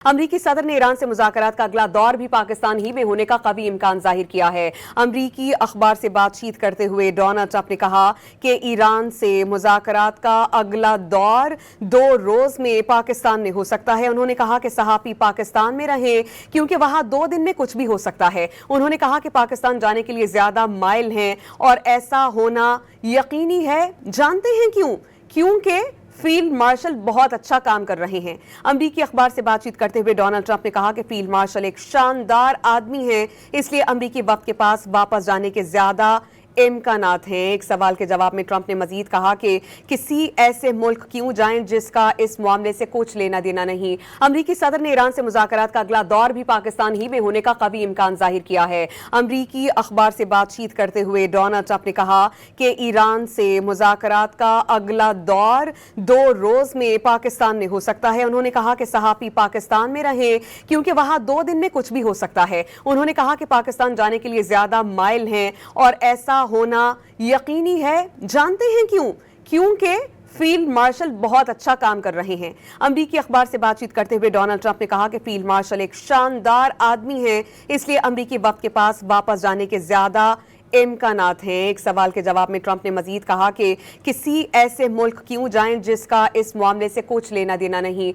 अमरीकी सदर ने ईरान से मुज़ाकरात का अगला दौर भी पाकिस्तान ही में होने का कवी इम्कान जाहिर किया है। अमरीकी अखबार से बातचीत करते हुए डोनाल्ड ट्रंप ने कहा कि ईरान से मुज़ाकरात का अगला दौर 2 रोज में पाकिस्तान में हो सकता है। उन्होंने कहा कि सहाफ़ी पाकिस्तान में रहें क्योंकि वहां 2 दिन में कुछ भी हो सकता है। उन्होंने कहा कि पाकिस्तान जाने के लिए ज्यादा माइल हैं और ऐसा होना यकीनी है। जानते हैं क्यों? क्योंकि फील्ड मार्शल बहुत अच्छा काम कर रहे हैं। अमरीकी अखबार से बातचीत करते हुए डोनाल्ड ट्रंप ने कहा कि फील्ड मार्शल एक शानदार आदमी है, इसलिए अमरीकी वक्त के पास वापस जाने के ज्यादा इम्कानात हैं। एक सवाल के जवाब में ट्रंप ने मजीद कहा कि किसी ऐसे मुल्क क्यों जाएं जिसका इस मामले से कुछ लेना देना नहीं। अमरीकी सदर ने ईरान से मुज़ाकरात का अगला दौर भी पाकिस्तान ही में होने का कवी इम्कान जाहिर किया है। अमरीकी अखबार से बातचीत करते हुए डोनाल्ड ट्रंप ने कहा कि ईरान से मुज़ाकरात का अगला दौर 2 रोज में पाकिस्तान में हो सकता है। उन्होंने कहा कि सहाफ़ी पाकिस्तान में रहें क्योंकि वहां 2 दिन में कुछ भी हो सकता है। उन्होंने कहा कि पाकिस्तान जाने के लिए ज्यादा माइल हैं और ऐसा होना यकीनी है। जानते हैं क्यों? क्योंकि फील्ड मार्शल बहुत अच्छा काम कर रहे हैं। अमरीकी अखबार से बातचीत करते हुए डोनाल्ड ट्रंप ने कहा कि फील्ड मार्शल एक शानदार आदमी है, इसलिए अमरीकी वक्त के पास वापस जाने के ज्यादा इम्कानात हैं। एक सवाल के जवाब में ट्रंप ने मजीद कहा कि किसी ऐसे मुल्क क्यों जाएं जिसका इस मामले से कुछ लेना देना नहीं।